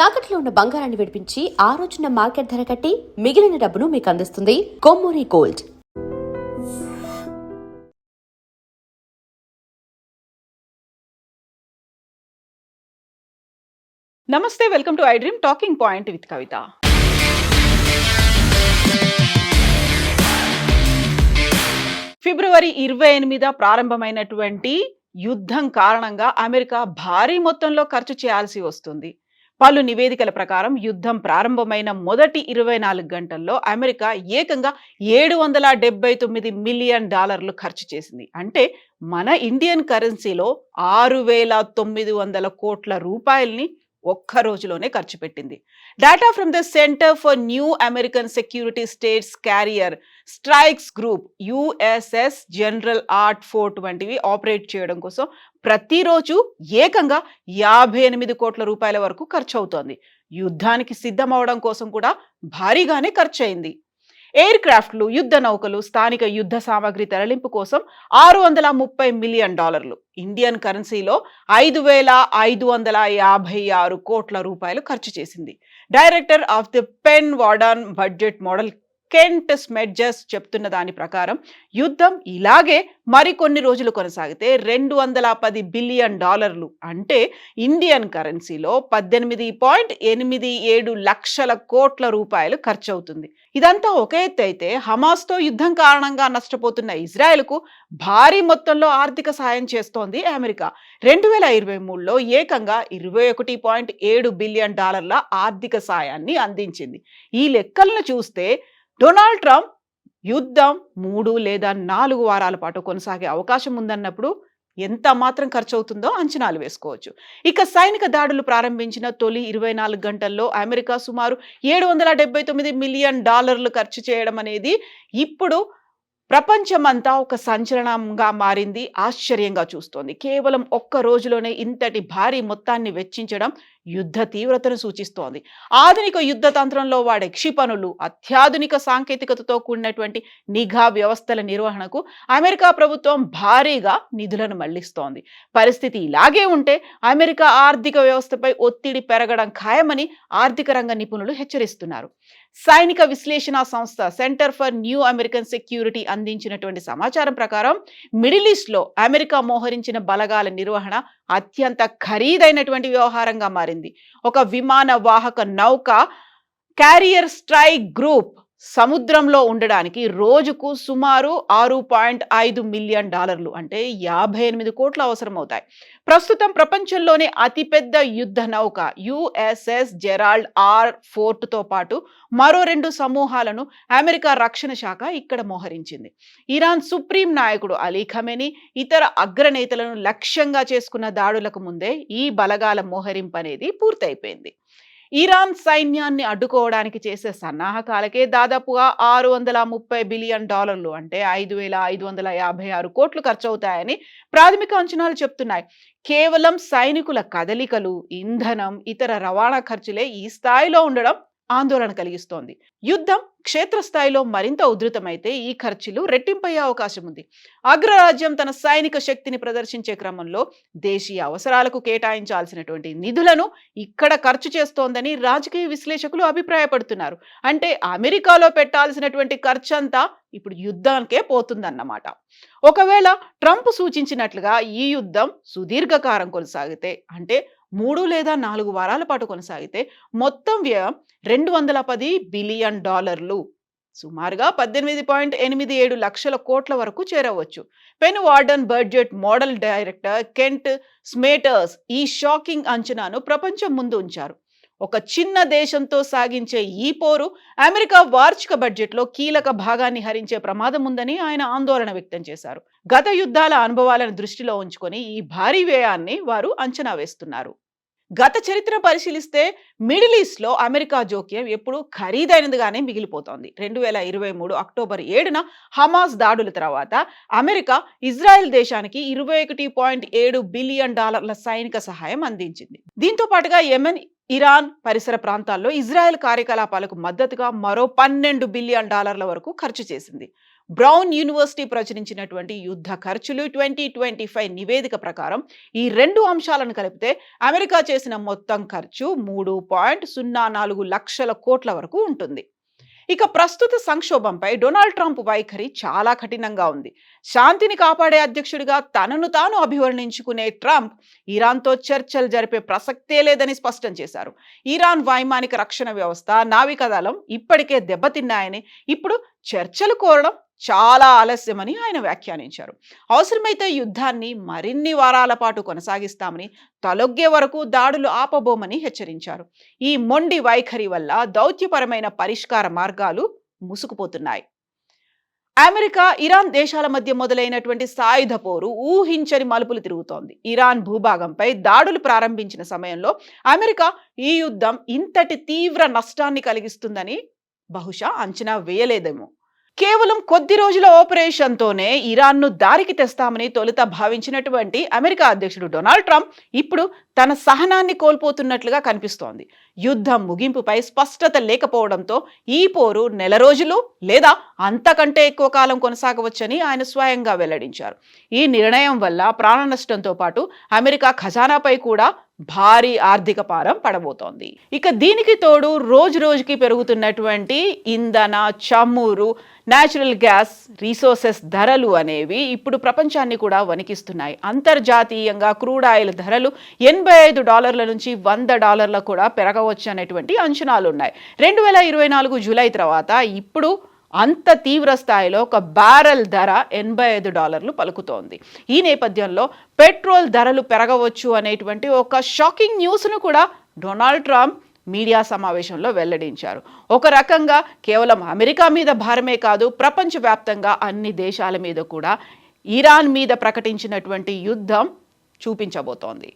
తాకట్లో ఉన్న బంగారాన్ని విడిపించి ఆ రోజున మార్కెట్ ధర కట్టి మిగిలిన డబ్బును మీకు అందిస్తుంది కొమ్మూరి గోల్డ్. నమస్తే, welcome to I dream talking point with Kavitha. ఫిబ్రవరి 28 ప్రారంభమైనటువంటి యుద్ధం కారణంగా అమెరికా భారీ మొత్తంలో ఖర్చు చేయాల్సి వస్తుంది. పలు నివేదికల ప్రకారం యుద్ధం ప్రారంభమైన మొదటి 24 గంటల్లో అమెరికా ఏకంగా $779 మిలియన్ ఖర్చు చేసింది. అంటే మన ఇండియన్ కరెన్సీలో 6,900 కోట్ల రూపాయల్ని ఒక్క రోజులోనే ఖర్చు పెట్టింది. Data from the centre for new American security states carrier strikes group USS general art fort వంటివి ఆపరేట్ చేయడం కోసం ప్రతిరోజు ఏకంగా 58 కోట్ల రూపాయల వరకు ఖర్చు అవుతోంది. యుద్ధానికి సిద్ధమవడం కోసం కూడా భారీగానే ఖర్చు అయింది. ఎయిర్ క్రాఫ్ట్లు, యుద్ధ నౌకలు, స్థానిక యుద్ధ సామాగ్రి తరలింపు కోసం $630 మిలియన్, ఇండియన్ కరెన్సీలో 5,556 కోట్ల రూపాయలు ఖర్చు చేసింది. Director of the Penn Wharton budget model Kent Smetters చెప్తున్న దాని ప్రకారం యుద్ధం ఇలాగే మరికొన్ని రోజులు కొనసాగితే $210 బిలియన్, అంటే ఇండియన్ కరెన్సీలో 18.87 లక్షల కోట్ల రూపాయలు ఖర్చు అవుతుంది. ఇదంతా ఒక ఎత్తు అయితే, హమాస్తో యుద్ధం కారణంగా నష్టపోతున్న ఇజ్రాయెల్కు భారీ మొత్తంలో ఆర్థిక సాయం చేస్తోంది అమెరికా. 2023లో ఏకంగా $21.7 బిలియన్ ఆర్థిక సాయాన్ని అందించింది. ఈ లెక్కలను చూస్తే డొనాల్డ్ ట్రంప్ యుద్ధం 3 లేదా 4 వారాల పాటు కొనసాగే అవకాశం ఉందన్నప్పుడు ఎంత మాత్రం ఖర్చు అవుతుందో అంచనాలు వేసుకోవచ్చు. ఇక సైనిక దాడులు ప్రారంభించిన తొలి 24 గంటల్లో అమెరికా సుమారు $779 మిలియన్ ఖర్చు చేయడం అనేది ఇప్పుడు ప్రపంచమంతా ఒక సంచలనంగా మారింది, ఆశ్చర్యంగా చూస్తోంది. కేవలం ఒక్క రోజులోనే ఇంతటి భారీ మొత్తాన్ని వెచ్చించడం యుద్ధ తీవ్రతను సూచిస్తోంది. ఆధునిక యుద్ధ తంత్రంలో వాడే క్షిపణులు, అత్యాధునిక సాంకేతికతతో కూడినటువంటి నిఘా వ్యవస్థల నిర్వహణకు అమెరికా ప్రభుత్వం భారీగా నిధులను మళ్లిస్తోంది. పరిస్థితి ఇలాగే ఉంటే అమెరికా ఆర్థిక వ్యవస్థపై ఒత్తిడి పెరగడం ఖాయమని ఆర్థిక రంగ నిపుణులు హెచ్చరిస్తున్నారు. సైనిక విశ్లేషణ సంస్థ centre for new American security అందించినటువంటి సమాచారం ప్రకారం మిడిల్ ఈస్ట్ లో అమెరికా మోహరించిన బలగాల నిర్వహణ అత్యంత ఖరీదైనటువంటి వ్యవహారంగా మారింది. ఒక విమాన వాహక నౌక క్యారియర్ స్ట్రైక్ గ్రూప్ సముద్రంలో ఉండడానికి రోజుకు సుమారు $6.5 మిలియన్, అంటే 58 కోట్లు అవసరం అవుతాయి. ప్రస్తుతం ప్రపంచంలోనే అతిపెద్ద యుద్ధ నౌక USS జెరాల్డ్ ఆర్ ఫోర్ట్తో పాటు మరో 2 సమూహాలను అమెరికా రక్షణ శాఖ ఇక్కడ మోహరించింది. ఇరాన్ సుప్రీం నాయకుడు అలీ ఖమేనీ ఇతర అగ్రనేతలను లక్ష్యంగా చేసుకున్న దాడులకు ముందే ఈ బలగాల మోహరింపు అనేది పూర్తయిపోయింది. ఇరాన్ సైన్యాన్ని అడ్డుకోవడానికి చేసే సన్నాహకాలకే దాదాపుగా $630 బిలియన్, అంటే 5,556 కోట్లు ఖర్చు అవుతాయని ప్రాథమిక అంచనాలు చెప్తున్నాయి. కేవలం సైనికుల కదలికలు, ఇంధనం, ఇతర రవాణా ఖర్చులే ఈ స్థాయిలో ఉండడం ఆందోళన కలిగిస్తోంది. యుద్ధం క్షేత్రస్థాయిలో మరింత ఉధృతమైతే ఈ ఖర్చులు రెట్టింపయ్యే అవకాశం ఉంది. అగ్రరాజ్యం తన సైనిక శక్తిని ప్రదర్శించే క్రమంలో దేశీయ అవసరాలకు కేటాయించాల్సినటువంటి నిధులను ఇక్కడ ఖర్చు చేస్తోందని రాజకీయ విశ్లేషకులు అభిప్రాయపడుతున్నారు. అంటే అమెరికాలో పెట్టాల్సినటువంటి ఖర్చంతా ఇప్పుడు యుద్ధానికే పోతుందన్నమాట. ఒకవేళ ట్రంప్ సూచించినట్లుగా ఈ యుద్ధం సుదీర్ఘకాలం కొనసాగితే, అంటే 3 లేదా 4 వారాల పాటు కొనసాగితే మొత్తం వ్యయం $210 బిలియన్, సుమారుగా 18.87 లక్షల కోట్ల వరకు చేరవచ్చు. Penn Wharton budget model director Kent Smetters ఈ షాకింగ్ అంచనాను ప్రపంచం ముందు ఉంచారు. ఒక చిన్న దేశంతో సాగించే ఈ పోరు అమెరికా వార్షిక బడ్జెట్లో కీలక భాగాన్ని హరించే ప్రమాదం ఉందని ఆయన ఆందోళన వ్యక్తం చేశారు. గత యుద్ధాల అనుభవాలను దృష్టిలో ఉంచుకొని ఈ భారీ వ్యయాన్ని వారు అంచనా వేస్తున్నారు. గత చరిత్ర పరిశీలిస్తే మిడిల్ ఈస్ట్ లో అమెరికా జోక్యం ఎప్పుడు ఖరీదైనదిగానే మిగిలిపోతోంది. 2023 అక్టోబర్ 7న హమాస్ దాడుల తర్వాత అమెరికా ఇజ్రాయెల్ దేశానికి $21.7 బిలియన్ సైనిక సహాయం అందించింది. దీంతో పాటుగా యెమెన్, ఇరాన్ పరిసర ప్రాంతాల్లో ఇజ్రాయెల్ కార్యకలాపాలకు మద్దతుగా మరో $12 బిలియన్ వరకు ఖర్చు చేసింది. బ్రౌన్ యూనివర్సిటీ ప్రచురించినటువంటి యుద్ధ ఖర్చులు 2025 నివేదిక ప్రకారం ఈ రెండు అంశాలను కలిపితే అమెరికా చేసిన మొత్తం ఖర్చు 3.04 లక్షల కోట్ల వరకు ఉంటుంది. ఇక ప్రస్తుత సంక్షోభంపై డొనాల్డ్ ట్రంప్ వైఖరి చాలా కఠినంగా ఉంది. శాంతిని కాపాడే అధ్యక్షుడిగా తనను తాను అభివర్ణించుకునే ట్రంప్ ఇరాన్తో చర్చలు జరిపే ప్రసక్తే లేదని స్పష్టం చేశారు. ఇరాన్ వైమానిక రక్షణ వ్యవస్థ, నావికాదళం ఇప్పటికే దెబ్బతిన్నాయని, ఇప్పుడు చర్చలు కోరడం చాలా ఆలస్యమని ఆయన వ్యాఖ్యానించారు. అవసరమైతే యుద్ధాన్ని మరిన్ని వారాల పాటు కొనసాగిస్తామని, తలొగ్గే వరకు దాడులు ఆపబోమని హెచ్చరించారు. ఈ మొండి వైఖరి వల్ల దౌత్యపరమైన పరిష్కార మార్గాలు మూసుకుపోతున్నాయి. అమెరికా, ఇరాన్ దేశాల మధ్య మొదలైనటువంటి సాయుధ పోరు ఊహించని మలుపులు తిరుగుతోంది. ఇరాన్ భూభాగంపై దాడులు ప్రారంభించిన సమయంలో అమెరికా ఈ యుద్ధం ఇంతటి తీవ్ర నష్టాన్ని కలిగిస్తుందని బహుశా అంచనా వేయలేదేమో. కేవలం కొద్ది రోజుల ఆపరేషన్తోనే ఇరాన్ను దారికి తెస్తామని తొలుత భావించినటువంటి అమెరికా అధ్యక్షుడు డొనాల్డ్ ట్రంప్ ఇప్పుడు తన సహనాన్ని కోల్పోతున్నట్లుగా కనిపిస్తోంది. యుద్ధం ముగింపుపై స్పష్టత లేకపోవడంతో ఈ పోరు నెల రోజులు లేదా అంతకంటే ఎక్కువ కాలం కొనసాగవచ్చని ఆయన స్వయంగా వెల్లడించారు. ఈ నిర్ణయం వల్ల ప్రాణ నష్టంతో పాటు అమెరికా ఖజానాపై కూడా భారీ ఆర్థిక భారం పడబోతోంది. ఇక దీనికి తోడు రోజు రోజుకి పెరుగుతున్నటువంటి ఇంధన, చమురు, న్యాచురల్ గ్యాస్ రీసోర్సెస్ ధరలు అనేవి ఇప్పుడు ప్రపంచాన్ని కూడా వణికిస్తున్నాయి. అంతర్జాతీయంగా క్రూడ్ ఆయిల్ ధరలు $85 నుంచి $100 కూడా పెరగవచ్చు అనేటువంటి అంచనాలు ఉన్నాయి. 2024 జూలై తర్వాత ఇప్పుడు అంత తీవ్ర స్థాయిలో ఒక బ్యారెల్ ధర $85 పలుకుతోంది. ఈ నేపథ్యంలో పెట్రోల్ ధరలు పెరగవచ్చు అనేటువంటి ఒక షాకింగ్ న్యూస్ను కూడా డొనాల్డ్ ట్రంప్ మీడియా సమావేశంలో వెల్లడించారు. ఒక రకంగా కేవలం అమెరికా మీద భారమే కాదు, ప్రపంచవ్యాప్తంగా అన్ని దేశాల మీద కూడా ఇరాన్ మీద ప్రకటించినటువంటి యుద్ధం చూపించబోతోంది.